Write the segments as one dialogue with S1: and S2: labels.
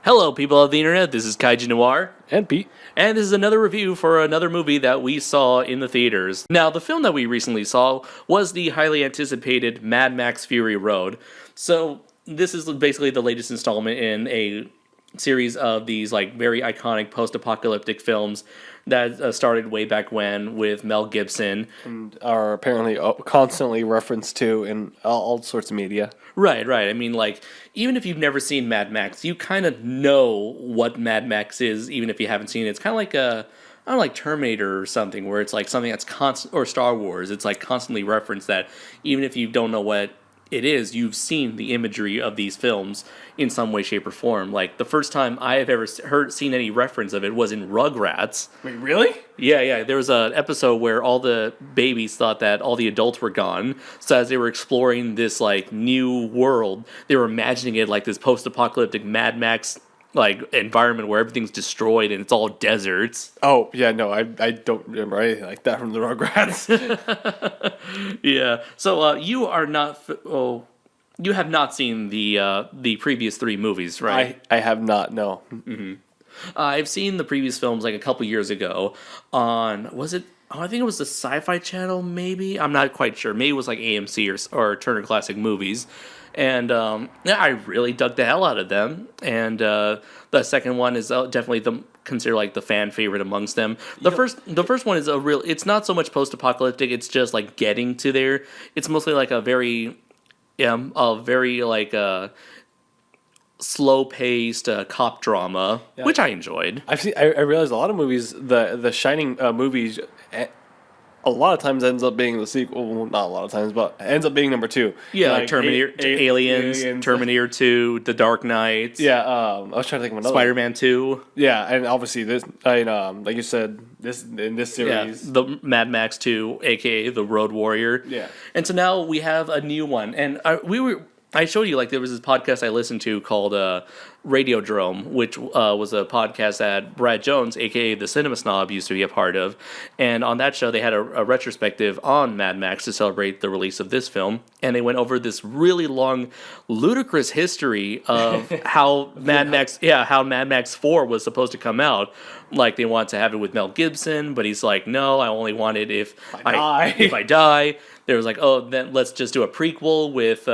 S1: Hello, people of the internet. This is Kaiji Noir,
S2: And Pete.
S1: and this is another review for another movie that we saw in the theaters. Now, the film that we recently saw was the highly anticipated Mad Max Fury Road. So, this is basically the latest installment in a series of these like very iconic post-apocalyptic films that started way back when with Mel Gibson.
S2: And are apparently constantly referenced to in all sorts of media.
S1: Right. I mean, like, even if you've never seen Mad Max, you kind of know what Mad Max is, even if you haven't seen it. It's kind of like I don't know, like Terminator or something, where it's like something that's constant, or Star Wars. It's like constantly referenced that even if you don't know what it is, you've seen the imagery of these films in some way, shape, or form. Like, the first time I have ever seen any reference of it was in Rugrats.
S2: Wait, really?
S1: Yeah. There was an episode where all the babies thought that all the adults were gone. So as they were exploring this like new world, they were imagining it like this post-apocalyptic Mad Max like environment where everything's destroyed and it's all deserts.
S2: Oh, yeah, no, I don't remember anything like that from the Rugrats.
S1: Yeah. So you are not. You have not seen the previous three movies, right?
S2: I have not, no.
S1: I've seen the previous films like a couple years ago on, was it? Oh, I think it was the Sci-Fi Channel, maybe. I'm not quite sure. Maybe it was like AMC or Turner Classic Movies. And yeah, I really dug the hell out of them. And the second one is definitely considered like the fan favorite amongst them. The first one is it's not so much post-apocalyptic. It's just like getting to there. It's mostly like a very like slow-paced cop drama, which I enjoyed.
S2: I realized a lot of movies, the Shining movies, a lot of times ends up being the sequel. Well, not a lot of times, but ends up being number two.
S1: Yeah, like Terminator, Aliens, Terminator 2, The Dark Knight.
S2: Yeah, I was trying to think of another.
S1: Spider-Man 2.
S2: Yeah, and obviously this, like you said, in this series,
S1: the Mad Max 2, aka the Road Warrior.
S2: Yeah,
S1: and so now we have a new one, and I showed you like there was this podcast I listened to called Radiodrome, which was a podcast that Brad Jones, aka the Cinema Snob, used to be a part of. And on that show, they had a retrospective on Mad Max to celebrate the release of this film, and they went over this really long, ludicrous history of how Mad Max 4 was supposed to come out. Like they wanted to have it with Mel Gibson, but he's like, no, I only want it if I die. There was like, oh, then let's just do a prequel with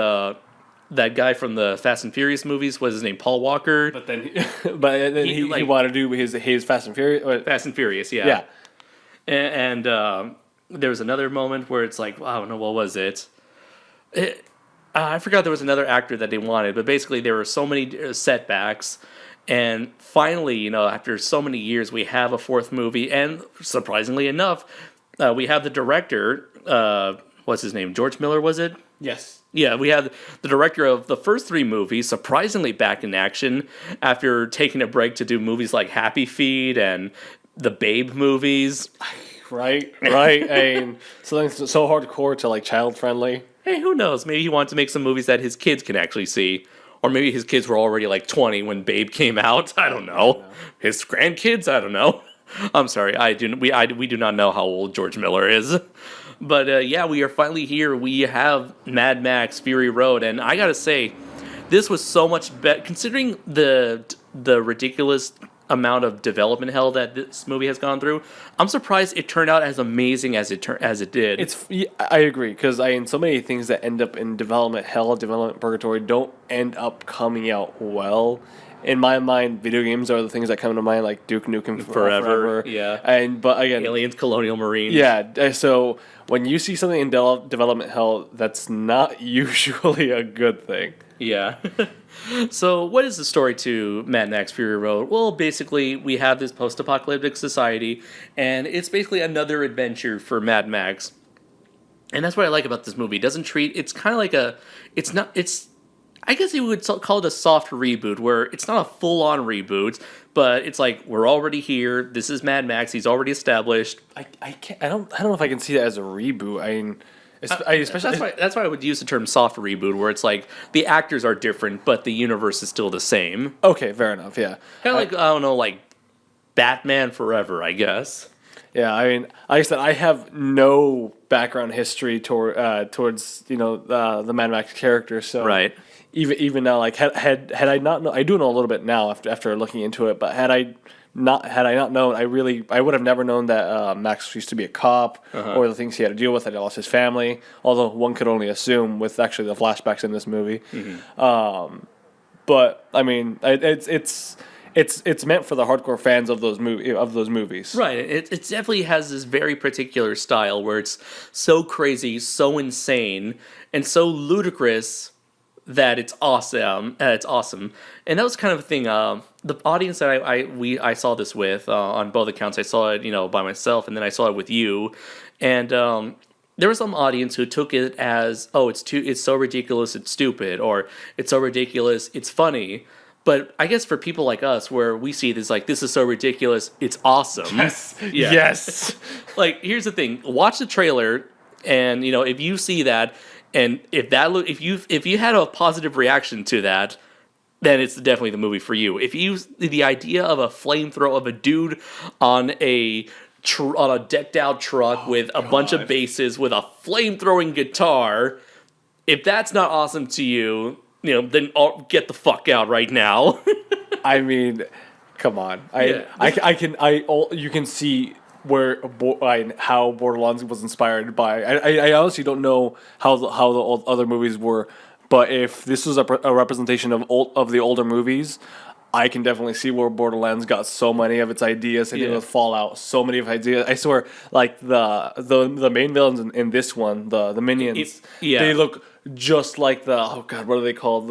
S1: that guy from the Fast and Furious movies. Was his name Paul Walker?
S2: But then he wanted to do his Fast and Furious.
S1: Fast and Furious, yeah. And there was another moment where it's like, I don't know, what was it? I forgot there was another actor that they wanted, but basically there were so many setbacks. And finally, after so many years, we have a fourth movie. And surprisingly enough, we have the director, what's his name? George Miller, was it?
S2: Yes.
S1: Yeah, we had the director of the first three movies surprisingly back in action after taking a break to do movies like Happy Feet and the Babe movies.
S2: Right. I mean, something so hardcore to like child friendly.
S1: Hey, who knows? Maybe he wanted to make some movies that his kids can actually see. Or maybe his kids were already like 20 when Babe came out. I don't know. His grandkids? I don't know. I'm sorry. We do not know how old George Miller is. But yeah, we are finally here. We have Mad Max Fury Road, and I gotta say, this was so much better considering the ridiculous amount of development hell that this movie has gone through. I'm surprised it turned out as amazing as it did.
S2: I agree, because so many things that end up in development hell, development purgatory, don't end up coming out well. In my mind, video games are the things that come to mind, like Duke Nukem Forever.
S1: Yeah.
S2: But again,
S1: Aliens, Colonial Marines.
S2: Yeah. So when you see something in development hell, that's not usually a good thing.
S1: Yeah. So what is the story to Mad Max Fury Road? Well, basically, we have this post-apocalyptic society, and it's basically another adventure for Mad Max. And that's what I like about this movie. It doesn't treat... It's kind of like I guess you would call it a soft reboot, where it's not a full-on reboot, but it's like, we're already here. This is Mad Max. He's already established.
S2: I don't know if I can see that as a reboot. I mean, especially
S1: that's why I would use the term soft reboot, where it's like the actors are different, but the universe is still the same.
S2: Okay, fair enough. Yeah,
S1: kind of like, I don't know, like Batman Forever, I guess.
S2: Yeah, I mean, like I said, I have no background history towards the Mad Max character, so
S1: right.
S2: even now, like had I not know, I do know a little bit now after looking into it, but had I not known, I would have never known that Max used to be a cop or the things he had to deal with. That he lost his family, although one could only assume with actually the flashbacks in this movie. But I mean, it's meant for the hardcore fans of those movies.
S1: Right. It definitely has this very particular style where it's so crazy, so insane, and so ludicrous that it's awesome. And that was kind of the thing. The audience that I saw this with on both accounts. I saw it, by myself, and then I saw it with you, and there was some audience who took it as, oh, it's so ridiculous, it's stupid, or it's so ridiculous, it's funny. But I guess for people like us, where we see this, like, this is so ridiculous, it's awesome.
S2: Yes.
S1: Yeah.
S2: Yes.
S1: Like, here's the thing: watch the trailer, and if you see that, and if you had a positive reaction to that, then it's definitely the movie for you. If the idea of a flamethrower of a dude on a decked out truck with a bunch of basses with a flame-throwing guitar, if that's not awesome to you, then get the fuck out right now.
S2: I mean, come on. You can see how Borderlands was inspired by. I honestly don't know how the other movies were, but if this was a representation of the older movies, I can definitely see where Borderlands got so many of its ideas, and with Fallout, so many of ideas. I swear, like the main villains in this one, the minions, they look just like what are they called?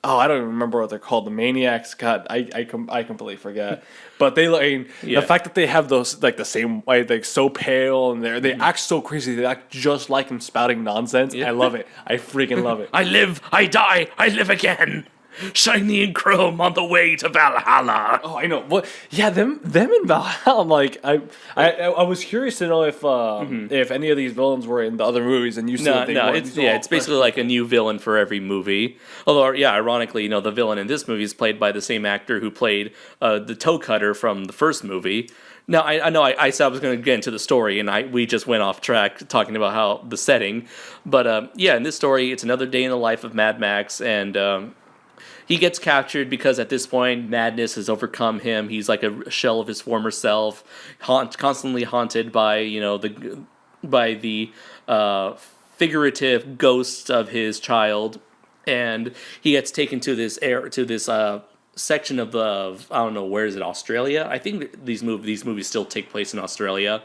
S2: I don't even remember what they're called. The Maniacs. God, I completely forget. But the fact that they have those like the same like so pale and they act so crazy. They act just like them spouting nonsense. Yeah. I love it. I freaking love it.
S1: I live, I die, I live again. Shiny and chrome on the way to Valhalla.
S2: Oh, I know. What? Yeah, them in Valhalla. I'm like, I was curious to know if any of these villains were in the other movies, and you said they weren't.
S1: It's basically like a new villain for every movie. Although, ironically, the villain in this movie is played by the same actor who played the toe cutter from the first movie. Now, I know I said I was going to get into the story, and we just went off track talking about how the setting. But in this story, it's another day in the life of Mad Max, and he gets captured because at this point, madness has overcome him. He's like a shell of his former self, constantly haunted by the figurative ghosts of his child, and he gets taken to this section of I don't know, where is it, Australia? I think these movies still take place in Australia,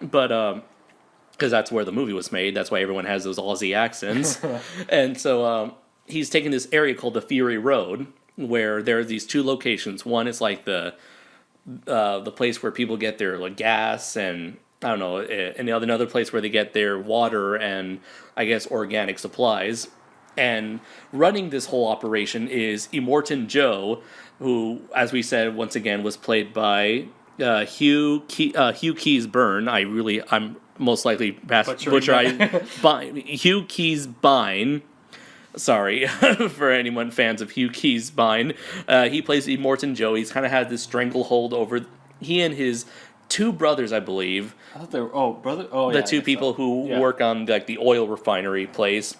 S1: but because that's where the movie was made. That's why everyone has those Aussie accents, and so. He's taken this area called the Fury Road, where there are these two locations. One is like the place where people get their like gas and I don't know, and another place where they get their water and I guess organic supplies. And running this whole operation is Immortan Joe, who, as we said once again, was played by Hugh Keys Byrne. I'm most likely Hugh Keys Byrne. Sorry for anyone fans of Hugh Keys Byrne. He plays Immortan Joe. He's kind of had this stranglehold over he and his two brothers, I believe.
S2: I thought they were the
S1: two people who work on like the oil refinery place,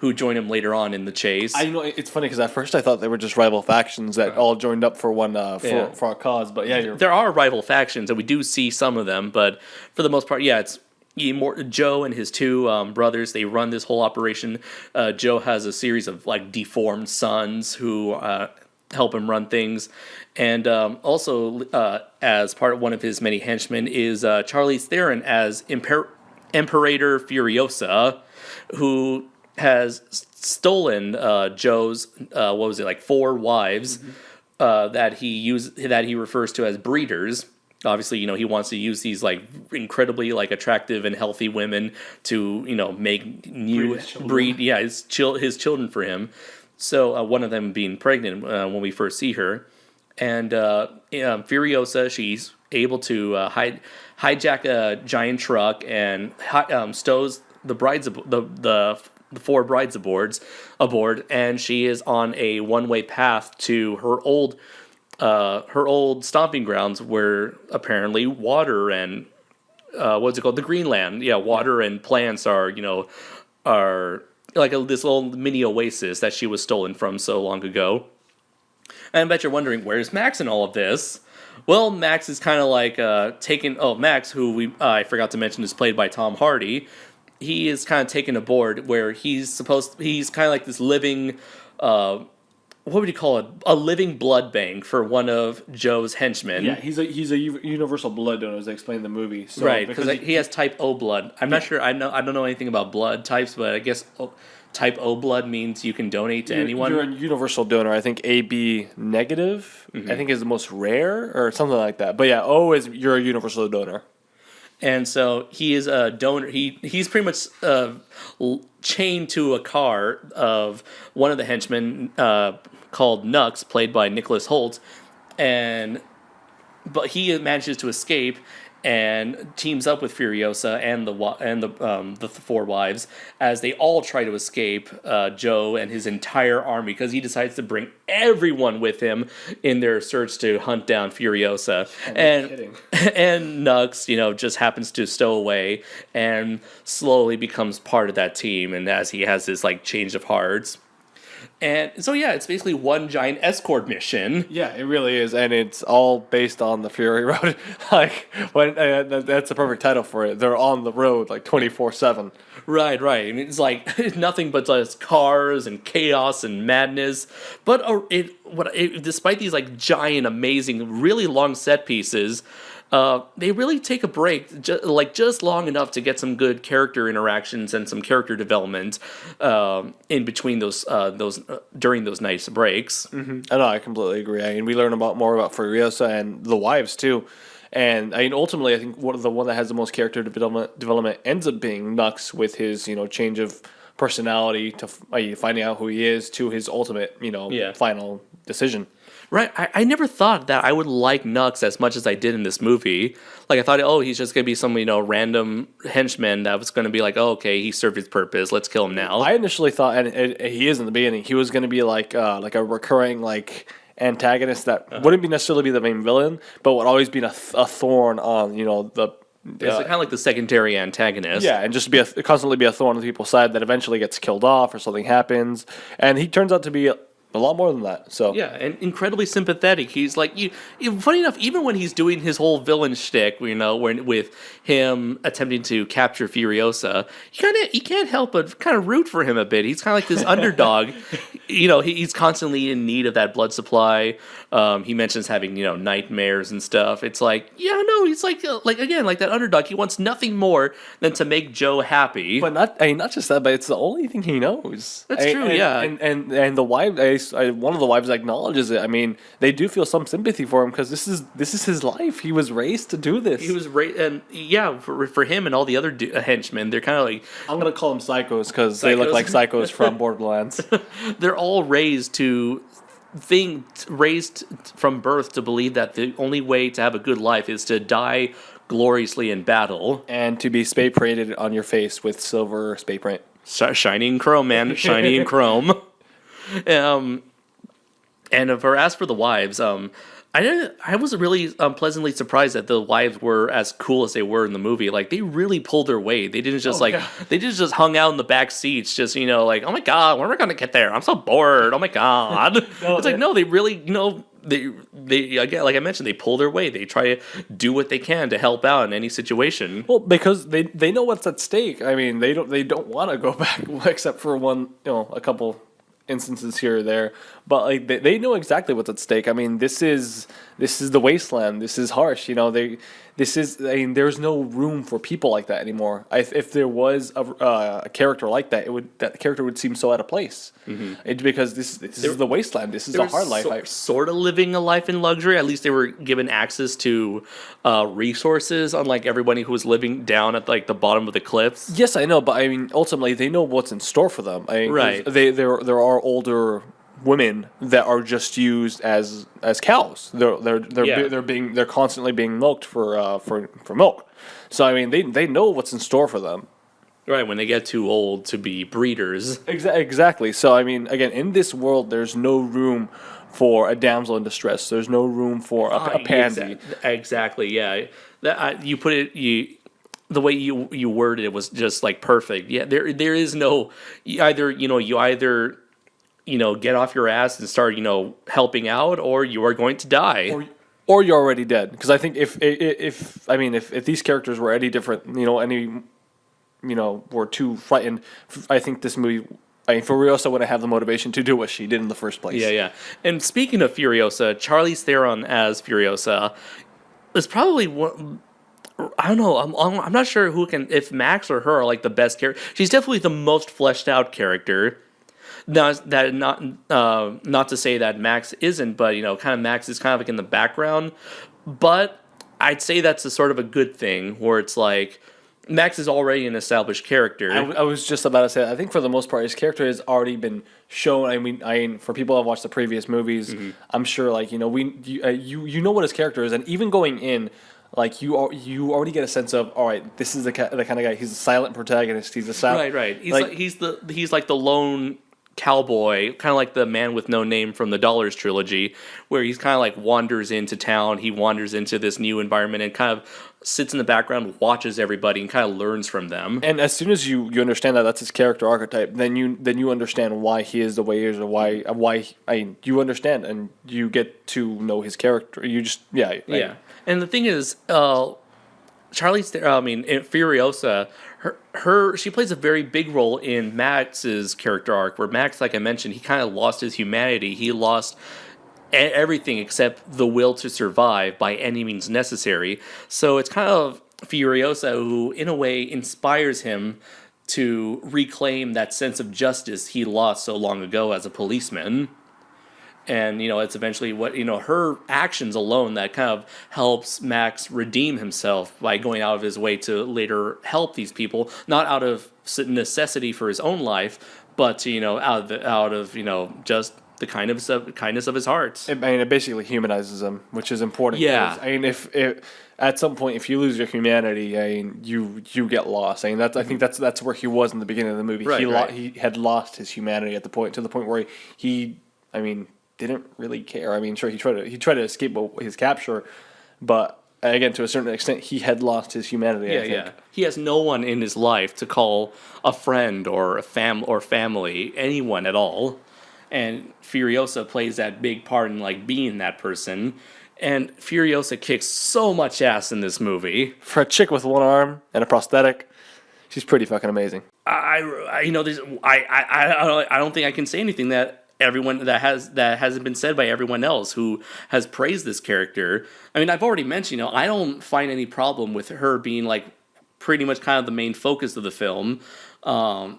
S1: who join him later on in the chase.
S2: I know it's funny because at first I thought they were just rival factions that all joined up for one for a cause. But
S1: there are rival factions, and we do see some of them. But for the most part, it's. Joe and his two brothers, they run this whole operation. Joe has a series of like deformed sons who help him run things, and also as part of one of his many henchmen is Charlize Theron as Imperator Furiosa, who has stolen Joe's 4 wives that he refers to as breeders. Obviously, he wants to use these like incredibly like attractive and healthy women to make new breed his children for him. So one of them being pregnant when we first see her, and Furiosa, she's able to hijack a giant truck and stows the brides the 4 brides aboard, and she is on a one-way path to her old stomping grounds, where apparently water and what's it called, the Greenland, water and plants are this little mini oasis that she was stolen from so long ago. And I bet you're wondering, where's Max in all of this? Well, Max is kind of like Max, who I forgot to mention, is played by Tom Hardy. He is kind of taken aboard where he's kind of like this living, what would you call it? A living blood bank for one of Joe's henchmen.
S2: Yeah, he's a universal blood donor, as they explained in the movie. So,
S1: right, because he has type O blood. I'm not sure. I don't know anything about blood types, but I guess type O blood means you can donate to anyone.
S2: You're a universal donor. I think AB negative, I think, is the most rare or something like that. But yeah, O is you're a universal donor.
S1: And so he is a donor. He's pretty much chained to a car of one of the henchmen called Nux, played by Nicholas Hoult, but he manages to escape and teams up with Furiosa and the four wives as they all try to escape Joe and his entire army, because he decides to bring everyone with him in their search to hunt down Furiosa. And Nux, just happens to stow away and slowly becomes part of that team, and as he has this change of hearts. And so, yeah, it's basically one giant escort mission.
S2: Yeah, it really is, and it's all based on the Fury Road. That's the perfect title for it. They're on the road 24/7.
S1: Right. I mean, it's nothing but just cars and chaos and madness. But despite these giant, amazing, really long set pieces, they really take a break, just long enough to get some good character interactions and some character development in between those during those nice breaks.
S2: Mm-hmm. I know, I completely agree. I mean, we learn more about Furiosa and the wives too. And I mean, ultimately, I think the one that has the most character development ends up being Nux, with his change of personality to finding out who he is to his ultimate final decision.
S1: Right, I never thought that I would like Nux as much as I did in this movie. I thought, he's just gonna be some random henchman that was gonna be okay, he served his purpose, let's kill him now.
S2: I initially thought, and he is in the beginning, he was gonna be like a recurring antagonist that wouldn't necessarily be the main villain, but would always be a thorn on the.
S1: It's kind of like the secondary antagonist.
S2: Yeah, and just constantly be a thorn on people's side that eventually gets killed off or something happens, and he turns out to be a lot more than that. So
S1: yeah, and incredibly sympathetic. He's funny enough, even when he's doing his whole villain shtick, with him attempting to capture Furiosa, you can't help but kind of root for him a bit. He's kind of like this underdog. He's constantly in need of that blood supply. He mentions having nightmares and stuff. It's he's again like that underdog. He wants nothing more than to make Joe happy.
S2: But not just that, but it's the only thing he knows.
S1: That's true. Yeah,
S2: and the wife. One of the wives acknowledges it. I mean, they do feel some sympathy for him because this is his life. He was raised to do this.
S1: He was raised, and for him and all the other henchmen, they're kind of
S2: I'm gonna call them psychos because they look like psychos from Borderlands.
S1: They're all raised from birth to believe that the only way to have a good life is to die gloriously in battle
S2: and to be spray painted on your face with silver spray paint.
S1: Shiny in chrome, man. Shiny in chrome. And as for the wives, I was really pleasantly surprised that the wives were as cool as they were in the movie. They really pulled their weight. They didn't just they just hung out in the back seats, just oh my god, when are we gonna get there? I'm so bored. Oh my god. No, they really they again, like I mentioned, they pull their weight. They try to do what they can to help out in any situation.
S2: Well, because they know what's at stake. I mean, they don't want to go back except for a couple instances here or there, but they know exactly what's at stake. I mean, this is the wasteland. This is harsh. There's no room for people like that anymore. If there was a character like that, that character would seem so out of place. Mm-hmm. It's because this is the wasteland. This is a hard life.
S1: Sort of living a life in luxury. At least they were given access to resources, unlike everybody who was living down at the bottom of the cliffs.
S2: Yes, I know, but I mean, ultimately, they know what's in store for them.
S1: Right.
S2: There are older women that are just used as cows. They're constantly being milked for milk. So I mean, they know what's in store for them.
S1: Right, when they get too old to be breeders.
S2: Exactly. So I mean, again, in this world, there's no room for a damsel in distress. There's no room for a pansy.
S1: Exactly. Yeah. You put it. the way you worded it was just like perfect. Yeah, there is no you either get off your ass and start helping out, or you are going to die.
S2: Or you're already dead. Because I think if these characters were any different, were too frightened, I think this movie. I mean, Furiosa wouldn't have the motivation to do what she did in the first place.
S1: Yeah. And speaking of Furiosa, Charlize Theron as Furiosa is probably one. I don't know. I'm not sure if Max or her are like the best character. She's definitely the most fleshed out character. Now that not to say that Max isn't, but kind of Max is kind of like in the background. But I'd say that's a sort of a good thing, where it's like Max is already an established character.
S2: I was just about to say, I think for the most part, his character has already been shown. I mean, for people who have watched the previous movies, I'm sure, like, you know what his character is, and even going in, like, you already get a sense of, all right, this is the kind of guy. He's a silent protagonist. He's a silent,
S1: right. He's like the lone cowboy, kind of like the man with no name from the Dollars trilogy, where he's kind of like wanders into town. He wanders into this new environment and kind of sits in the background, watches everybody, and kind of learns from them.
S2: And as soon as you understand that that's his character archetype, then you understand why he is the way he is, or why you understand, and you get to know his character. You just
S1: yeah. And the thing is, Charlize Theron, in Furiosa, she plays a very big role in Max's character arc, where Max, like I mentioned, he kind of lost his humanity. He lost everything except the will to survive by any means necessary. So it's kind of Furiosa who, in a way, inspires him to reclaim that sense of justice he lost so long ago as a policeman. And, it's eventually what, her actions alone that kind of helps Max redeem himself by going out of his way to later help these people, not out of necessity for his own life, but, out of just the kindness of his heart.
S2: It basically humanizes him, which is important.
S1: Yeah.
S2: If at some point, if you lose your humanity, you get lost. I think that's where he was in the beginning of the movie.
S1: Right,
S2: he had lost his humanity to the point where he didn't really care. Sure, he tried to escape his capture, but again, to a certain extent, he had lost his humanity. I think.
S1: He has no one in his life to call a friend or a family, anyone at all. And Furiosa plays that big part in like being that person. And Furiosa kicks so much ass in this movie.
S2: For a chick with one arm and a prosthetic, she's pretty fucking amazing.
S1: I don't think I can say anything that hasn't been said by everyone else who has praised this character. I've already mentioned, I don't find any problem with her being like pretty much kind of the main focus of the film,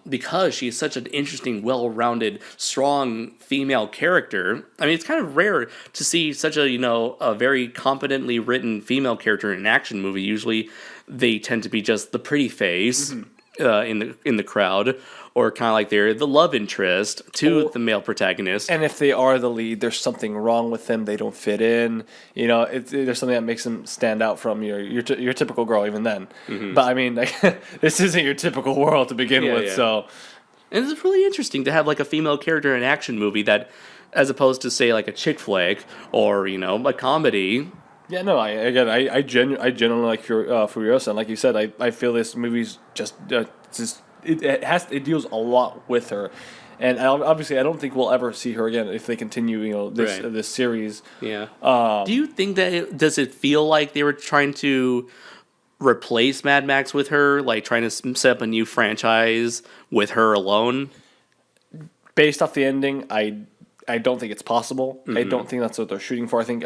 S1: because she is such an interesting, well-rounded, strong female character. It's kind of rare to see such a very competently written female character in an action movie. Usually, they tend to be just the pretty face in the crowd, or kind of like they're the love interest to the male protagonist.
S2: And if they are the lead, there's something wrong with them. They don't fit in. There's something that makes them stand out from your typical girl even then. Mm-hmm. But this isn't your typical world to begin with. Yeah. So,
S1: and it's really interesting to have like a female character in an action movie that, as opposed to say like a chick flick or a comedy.
S2: Yeah, no. I genuinely like Furiosa, and like you said, I feel this movie's just it deals a lot with her, and obviously I don't think we'll ever see her again if they continue this series.
S1: Yeah. Do you think that does it feel like they were trying to replace Mad Max with her, like trying to set up a new franchise with her alone?
S2: Based off the ending, I don't think it's possible. Mm-hmm. I don't think that's what they're shooting for. I think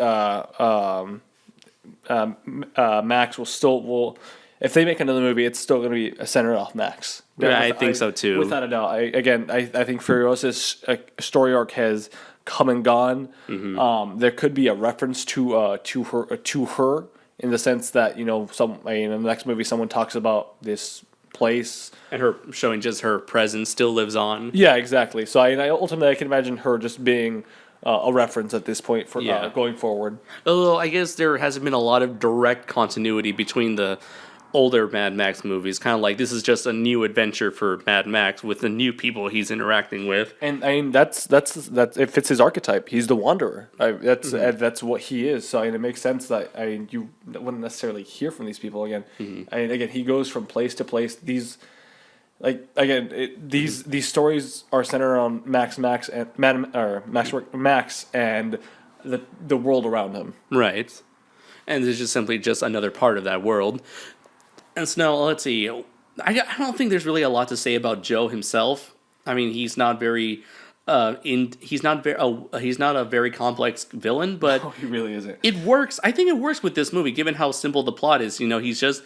S2: Max will if they make another movie, it's still going to be centered off Max.
S1: Yeah, I think so too.
S2: Without a doubt. I think Furiosa's story arc has come and gone. Mm-hmm. There could be a reference to her in the sense that in the next movie someone talks about this place
S1: and her showing just her presence still lives on.
S2: Yeah, exactly. So ultimately I can imagine her just being a reference at this point for going forward.
S1: Although I guess there hasn't been a lot of direct continuity between the older Mad Max movies. Kind of like this is just a new adventure for Mad Max with the new people he's interacting with.
S2: And I mean that's it fits his archetype. He's the wanderer. That's what he is. So I mean, it makes sense that you wouldn't necessarily hear from these people again. I mean, again, he goes from place to place. These these stories are centered around Max and the world around him.
S1: Right. And it's just simply just another part of that world. And so now, let's see. I don't think there's really a lot to say about Joe himself. I mean, he's not very he's not a very complex villain, but
S2: he really isn't.
S1: It works. I think it works with this movie, given how simple the plot is. You know, he's just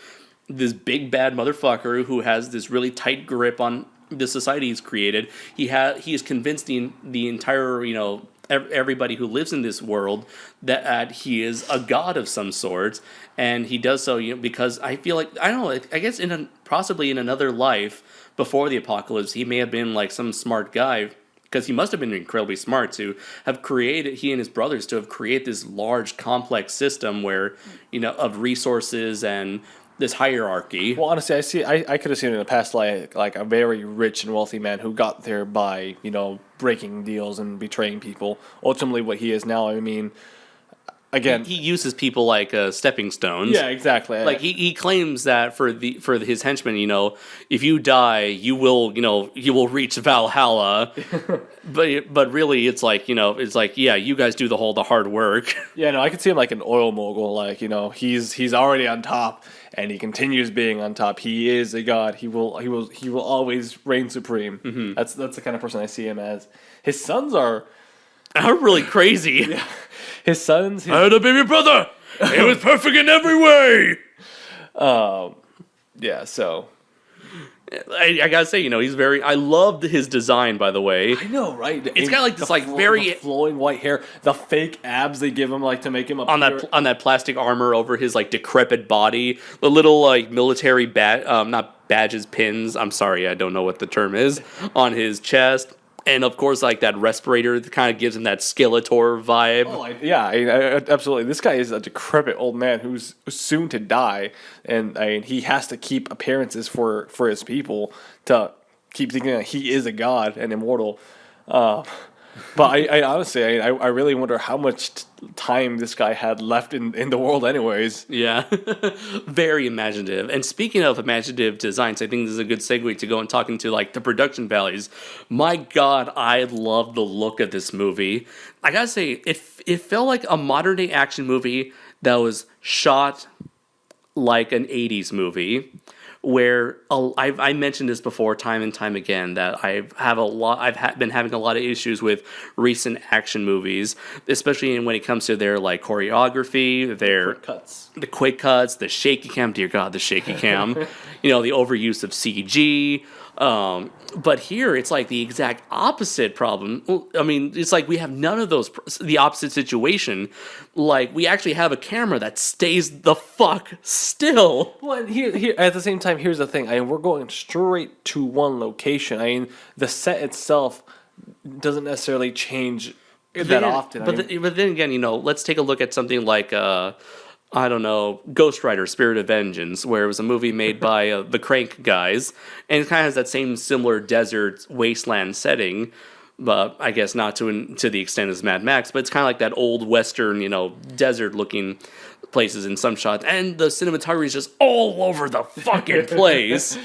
S1: this big bad motherfucker who has this really tight grip on the society he's created. He has convinced the entire, you know, everybody who lives in this world that he is a god of some sort, and he does so, you know, because I feel like, I don't know, I guess possibly in another life before the apocalypse, he may have been like some smart guy, because he must have been incredibly smart to have created, he and his brothers, to have created this large complex system where, you know, of resources and this hierarchy.
S2: Well, honestly, I could have seen in the past like a very rich and wealthy man who got there by, you know, breaking deals and betraying people. Ultimately, what he is now, I mean, again,
S1: he uses people like stepping stones.
S2: Yeah, exactly.
S1: Like he claims that for his henchmen, you know, if you die, you will reach Valhalla. but really, it's like, you know, it's like, yeah, you guys do the hard work.
S2: Yeah, no, I could see him like an oil mogul. Like, you know, he's already on top, and he continues being on top. He is a god. He will always reign supreme. Mm-hmm. That's the kind of person I see him as. His sons are
S1: really crazy.
S2: Yeah. His sons.
S1: I had a baby brother. He was perfect in every way.
S2: Yeah. So
S1: I gotta say, you know, he's very. I loved his design, by the way.
S2: I know, right?
S1: It's got like this, like very
S2: flowing white hair, the fake abs they give him, like to make him
S1: on that plastic armor over his like decrepit body, the little like military not badges, pins. I'm sorry, I don't know what the term is, on his chest. And of course, like that respirator that kind of gives him that Skeletor vibe.
S2: Oh, absolutely. This guy is a decrepit old man who's soon to die, and he has to keep appearances for his people to keep thinking that he is a god and immortal. But I honestly, I really wonder how much time this guy had left in the world anyways.
S1: Yeah. Very imaginative. And speaking of imaginative designs, I think this is a good segue to go and talk into like the production values. My God, I love the look of this movie. I gotta say, it felt like a modern day action movie that was shot like an 80s movie. Where I mentioned this before time and time again that I've been having a lot of issues with recent action movies, especially when it comes to their like choreography, their the quick cuts, the shaky cam. Dear God, the shaky cam. You know, the overuse of CG. But here it's like the exact opposite problem. I mean, it's like we have none of those, the opposite situation. Like we actually have a camera that stays the fuck still.
S2: Well, here at the same time, here's the thing. I mean, we're going straight to one location. I mean, the set itself doesn't necessarily change that often.
S1: But then again, you know, let's take a look at something like I don't know, Ghost Rider: Spirit of Vengeance, where it was a movie made by the Crank guys, and it kind of has that same similar desert wasteland setting, but I guess not to the extent as Mad Max, but it's kind of like that old western, you know, desert-looking places in some shots, and the cinematography is just all over the fucking place.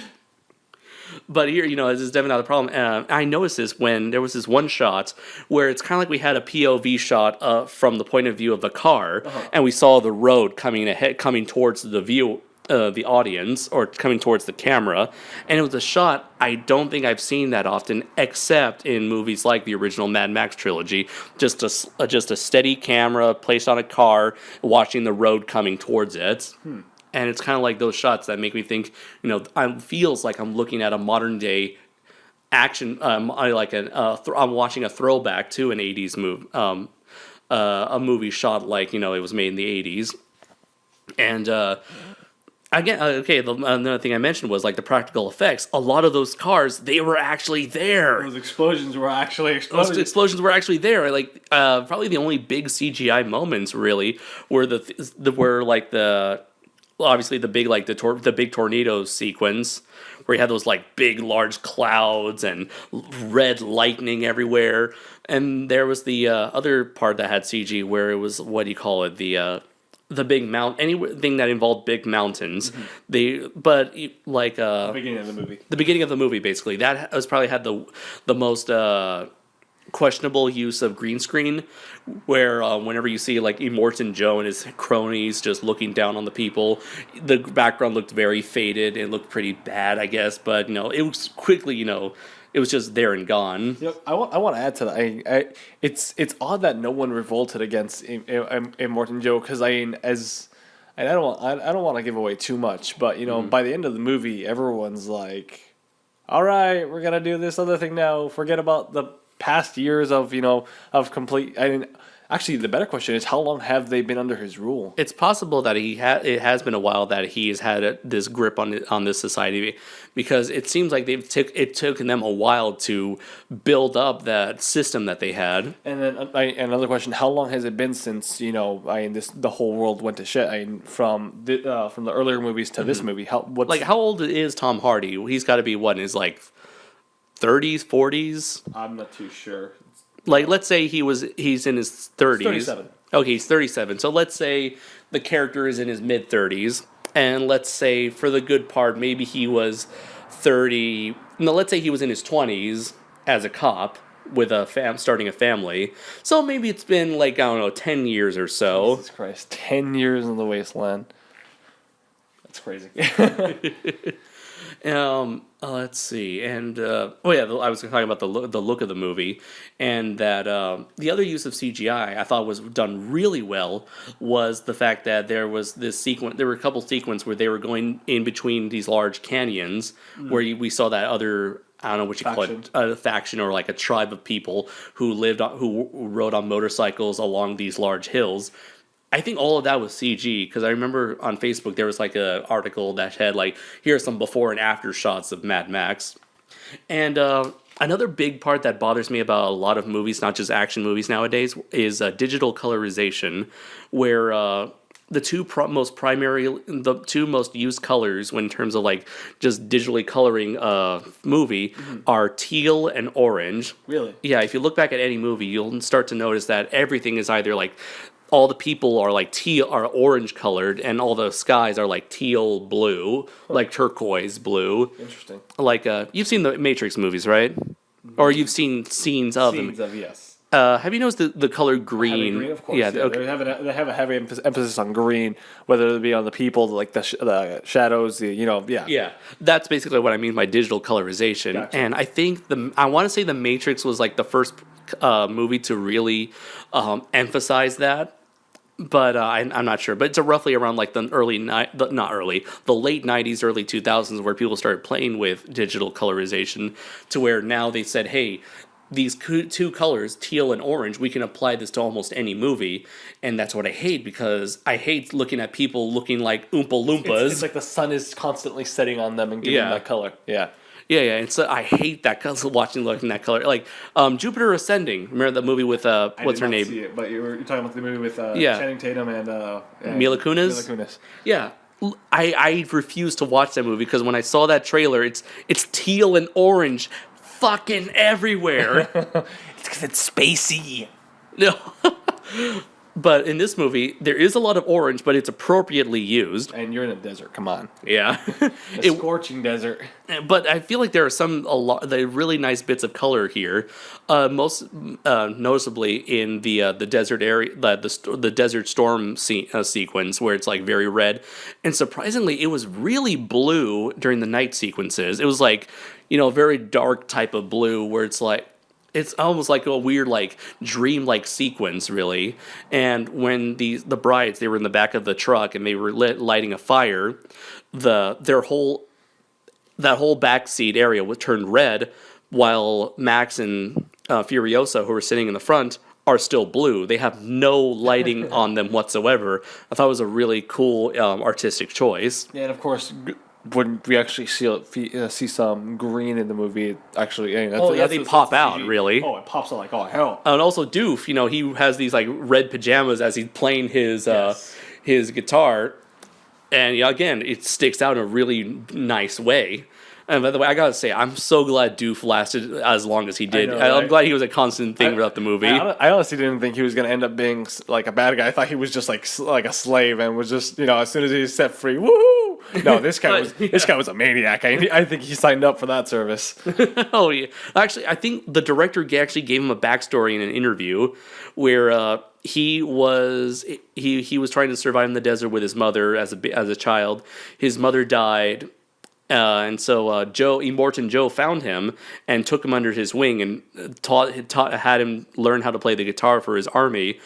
S1: But here, you know, this is definitely not a problem. I noticed this when there was this one shot where it's kind of like we had a POV shot from the point of view of the car, and we saw the road coming towards the view, the audience, or coming towards the camera. And it was a shot I don't think I've seen that often, except in movies like the original Mad Max trilogy. Just a steady camera placed on a car, watching the road coming towards it. And it's kind of like those shots that make me think, you know, it feels like I'm looking at a modern day action. I'm watching a throwback to an '80s movie, a movie shot like, you know, it was made in the '80s. And again, another thing I mentioned was like the practical effects. A lot of those cars, they were actually there.
S2: Those explosions were actually
S1: there. Like probably the only big CGI moments really were obviously the big like the big tornado sequence where you had those like big large clouds and red lightning everywhere, and there was the other part that had CG where it was, what do you call it, the big anything that involved big mountains. Like
S2: Beginning of the movie.
S1: the beginning of the movie, basically that was probably had the most questionable use of green screen, where whenever you see like Immortan Joe and his cronies just looking down on the people, the background looked very faded. It looked pretty bad, I guess, but it was quickly, it was just there and gone.
S2: Yep. I want to add to that. It's odd that no one revolted against Immortan Joe, because I don't want to give away too much, but by the end of the movie, everyone's like, all right, we're gonna do this other thing now. Forget about the past years of complete. Actually, the better question is, how long have they been under his rule?
S1: It's possible that it has been a while that he's had this grip on this society, because it seems like it took them a while to build up that system that they had.
S2: And then another question: how long has it been since the whole world went to shit? From the earlier movies to this movie, how
S1: old is Tom Hardy? He's got to be in his like 30s, 40s.
S2: I'm not too sure.
S1: Like, let's say he's in his 30s.
S2: 37.
S1: Okay, he's 37. So let's say the character is in his mid 30s, and let's say for the good part, maybe he was 30. No, let's say he was in his 20s as a cop with starting a family. So maybe it's been like, I don't know, 10 years or so.
S2: Jesus Christ, 10 years in the wasteland. That's crazy.
S1: Let's see, and I was talking about the look of the movie, and that the other use of CGI I thought was done really well was the fact that there was this sequence. There were a couple sequences where they were going in between these large canyons, where we saw that other, I don't know what you call it, a faction or like a tribe of people who rode on motorcycles along these large hills. I think all of that was CG, because I remember on Facebook there was like an article that had like, here are some before and after shots of Mad Max. And another big part that bothers me about a lot of movies, not just action movies nowadays, is digital colorization, where the two most used colors in terms of like just digitally coloring a movie are teal and orange.
S2: Really?
S1: Yeah, if you look back at any movie, you'll start to notice that everything is either like, all the people are like orange colored, and all the skies are like teal blue, like turquoise blue.
S2: Interesting.
S1: Like you've seen the Matrix movies, right? Or you've seen scenes of them.
S2: Yes.
S1: Have you noticed the color green?
S2: Green, of course.
S1: Yeah.
S2: Okay. They have a heavy emphasis on green, whether it be on the people, like the shadows,
S1: Yeah, that's basically what I mean by digital colorization.
S2: Gotcha.
S1: And I think I want to say the Matrix was like the first movie to really emphasize that. But I'm not sure. But it's roughly around like the late 90s, early 2000s, where people started playing with digital colorization, to where now they said, hey, these two colors, teal and orange, we can apply this to almost any movie. And that's what I hate, because I hate looking at people looking like Oompa Loompas.
S2: It's like the sun is constantly setting on them and giving them that color. Yeah.
S1: Yeah, and so I hate that, because looking that color. Like Jupiter Ascending. Remember the movie with what's her name?
S2: See it, but you're talking about the movie with Channing Tatum and
S1: Mila Kunis.
S2: Mila Kunis.
S1: Yeah, I refuse to watch that movie, because when I saw that trailer, it's teal and orange, fucking everywhere.
S2: It's because it's spacey.
S1: No. But in this movie, there is a lot of orange, but it's appropriately used.
S2: And you're in a desert. Come on.
S1: Yeah.
S2: A scorching desert.
S1: But I feel like there are the really nice bits of color here. Most noticeably in the desert area, the Desert Storm sequence, where it's like very red. And surprisingly, it was really blue during the night sequences. It was like, a very dark type of blue, where it's like, it's almost like a weird, like, dream-like sequence, really. And when the brides, they were in the back of the truck and they were lighting a fire, that whole back seat area was turned red, while Max and Furiosa, who were sitting in the front, are still blue. They have no lighting on them whatsoever. I thought it was a really cool artistic choice.
S2: Yeah, and of course, when we actually see some green in the movie, actually,
S1: they pop out, really.
S2: Oh, it pops out like, oh, hell.
S1: And also Doof, he has these like red pajamas as he's playing his guitar. And again, it sticks out in a really nice way. And by the way, I gotta say, I'm so glad Doof lasted as long as he did.
S2: know,
S1: I'm
S2: right?
S1: glad he was a constant thing throughout the movie.
S2: I honestly didn't think he was going to end up being like a bad guy. I thought he was just like a slave and was just, as soon as he was set free, woohoo! No, this guy was a maniac. I think he signed up for that service.
S1: Oh yeah, actually, I think the director actually gave him a backstory in an interview where he was trying to survive in the desert with his mother as a child. His mother died. And so Immortan Joe found him and took him under his wing and had him learn how to play the guitar for his army.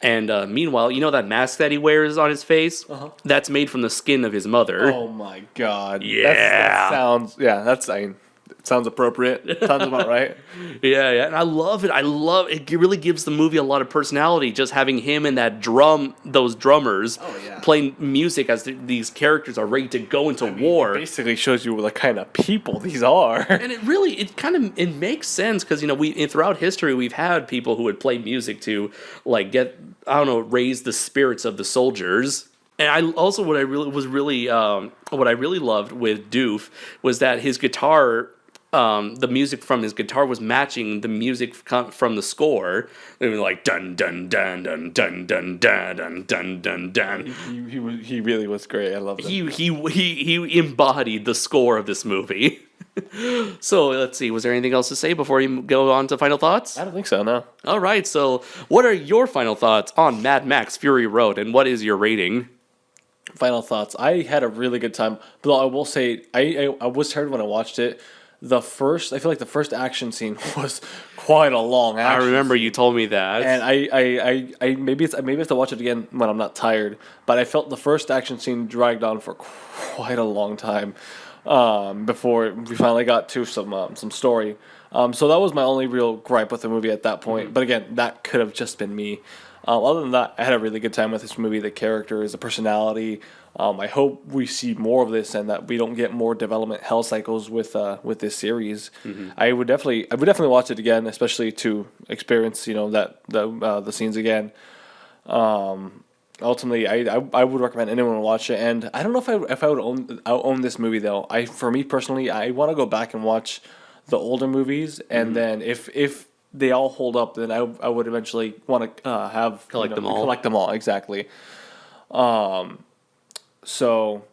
S1: And meanwhile, that mask that he wears on his face, that's made from the skin of his mother.
S2: Oh my god!
S1: Yeah.
S2: It sounds appropriate. Sounds about right.
S1: Yeah, and I love it. It really gives the movie a lot of personality, just having him and those drummers playing music as these characters are ready to go into war.
S2: It basically shows you what kind of people these are.
S1: And it makes sense because throughout history we've had people who would play music to raise the spirits of the soldiers. And I also what I really loved with Doof was that his guitar. The music from his guitar was matching the music from the score. It was like dun dun dun dun dun dun dun dun dun dun.
S2: He really was great. I love that.
S1: He embodied the score of this movie. So let's see. Was there anything else to say before you go on to final thoughts?
S2: I don't think so. No.
S1: All right. So what are your final thoughts on Mad Max Fury Road, and what is your rating?
S2: Final thoughts. I had a really good time, but I will say I was tired when I watched it. I feel like the first action scene was quite a long action.
S1: I remember you told me that.
S2: And I maybe I have to watch it again when I'm not tired. But I felt the first action scene dragged on for quite a long time before we finally got to some story. So that was my only real gripe with the movie at that point. Mm-hmm. But again, that could have just been me. Other than that, I had a really good time with this movie. The characters, the personality. I hope we see more of this and that we don't get more development hell cycles with this series. Mm-hmm. I would definitely watch it again, especially to experience the scenes again. Ultimately, I would recommend anyone watch it, and I don't know if I would own this movie though. For me personally, I want to go back and watch the older movies, and then if they all hold up, then I would eventually want to
S1: collect them all.
S2: Collect them all, exactly. So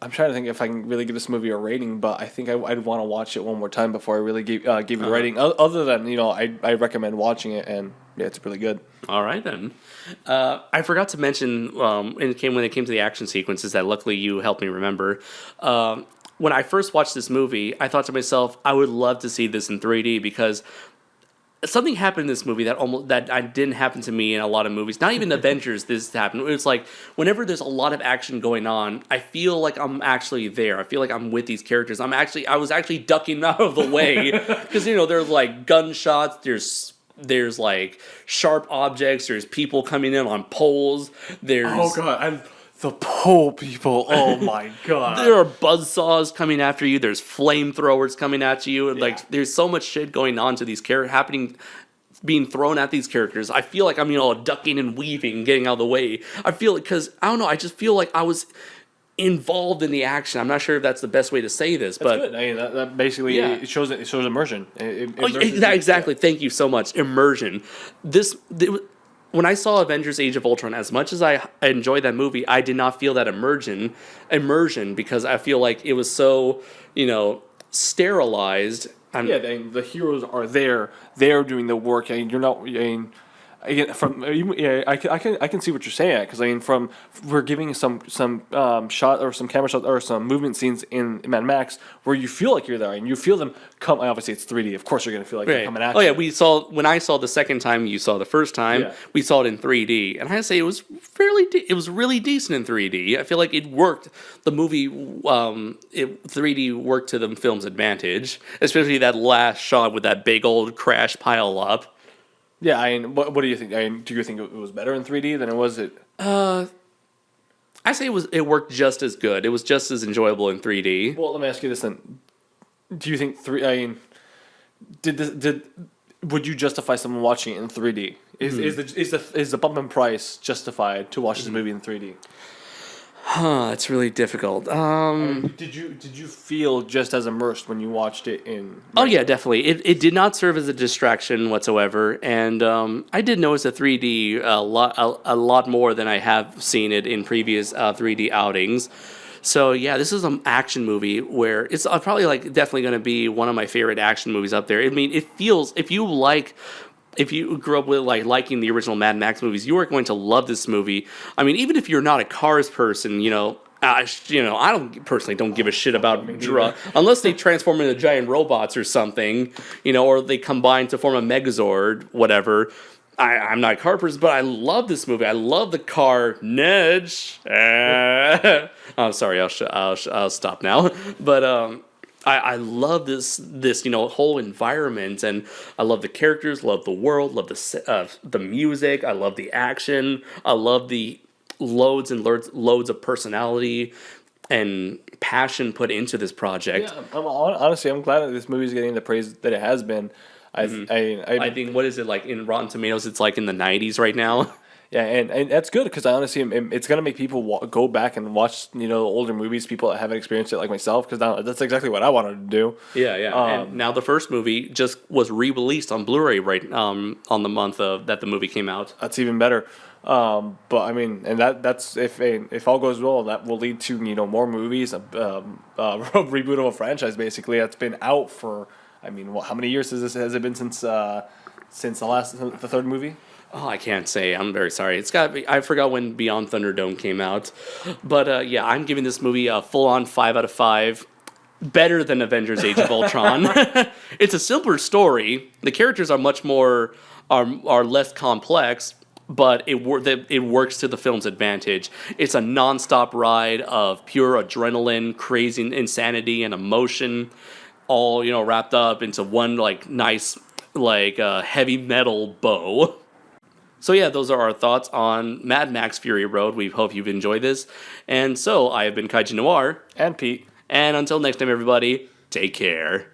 S2: I'm trying to think if I can really give this movie a rating, but I think I'd want to watch it one more time before I really give it a rating. Other than I recommend watching it, and yeah, it's really good.
S1: All right then. I forgot to mention when it came to the action sequences that luckily you helped me remember. When I first watched this movie, I thought to myself, I would love to see this in 3D because something happened in this movie that didn't happen to me in a lot of movies. Not even Avengers, this happened. It was like whenever there's a lot of action going on, I feel like I'm actually there. I feel like I'm with these characters. I was actually ducking out of the way because there's like gunshots. There's like sharp objects. There's people coming in on poles.
S2: Oh god. The pole people, oh my god.
S1: There are buzzsaws coming after you. There's flamethrowers coming at you. Yeah. Like, there's so much shit going on to these being thrown at these characters. I feel like I'm, ducking and weaving, getting out of the way. I feel like, because, I don't know, I just feel like I was involved in the action. I'm not sure if that's the best way to say this, but
S2: good. I mean, that basically it shows immersion.
S1: Exactly. Thank you so much. Immersion. When I saw Avengers Age of Ultron, as much as I enjoyed that movie, I did not feel that immersion because I feel like it was so, sterilized.
S2: The heroes are there. They're doing the work. I mean, you're not. Again, I can see what you're saying, because we're giving some shot or some camera shots or some movement scenes in Mad Max where you feel like you're there and you feel them come. Obviously, it's 3D. Of course, you're gonna feel like they're coming at you.
S1: Oh yeah, when I saw the second time, you saw the first time. Yeah. We saw it in 3D, and I say it was it was really decent in 3D. I feel like it worked. The movie 3D worked to the film's advantage, especially that last shot with that big old crash pile up.
S2: Yeah, what do you think? Do you think it was better in 3D than it was it?
S1: I say it worked just as good. It was just as enjoyable in 3D.
S2: Well, let me ask you this then: do you think would you justify someone watching it in 3D? Is the bump in price justified to watch this movie in 3D?
S1: It's really difficult.
S2: Did you feel just as immersed when you watched it in?
S1: Oh yeah, definitely. It did not serve as a distraction whatsoever, and I did notice the 3D a lot more than I have seen it in previous 3D outings. So yeah, this is an action movie where it's probably like definitely going to be one of my favorite action movies up there. I mean, it feels if you grew up with liking the original Mad Max movies, you are going to love this movie. I mean, even if you're not a Cars person, I don't personally don't give a shit about unless they transform into giant robots or something, or they combine to form a Megazord, whatever. I'm not a car person, but I love this movie. I love the carnage. I'm sorry, I'll stop now. But I love this whole environment, and I love the characters, love the world, love the music. I love the action. I love the loads and loads of personality and passion put into this project.
S2: Yeah, honestly, I'm glad that this movie is getting the praise that it has been. I
S1: think, what is it like in Rotten Tomatoes? It's like in the 90s right now.
S2: Yeah, and that's good because I honestly, it's gonna make people go back and watch older movies. People that haven't experienced it like myself, because that's exactly what I wanted to do.
S1: Yeah. And now the first movie just was re-released on Blu-ray on the month that the movie came out.
S2: That's even better. But I mean, and that's if all goes well, that will lead to more movies, a reboot of a franchise basically that's been out for. I mean, how many years has it been since the third movie?
S1: Oh, I can't say. I'm very sorry. It's got to be. I forgot when Beyond Thunderdome came out, but yeah, I'm giving this movie a full-on 5 out of 5. Better than Avengers: Age of Ultron. It's a simpler story. The characters are much more are less complex, but it works to the film's advantage. It's a non-stop ride of pure adrenaline, crazy insanity, and emotion, all wrapped up into one nice heavy metal bow. So yeah, those are our thoughts on Mad Max Fury Road. We hope you've enjoyed this. And so I have been Kaiji Noir.
S2: And Pete.
S1: And until next time, everybody, take care.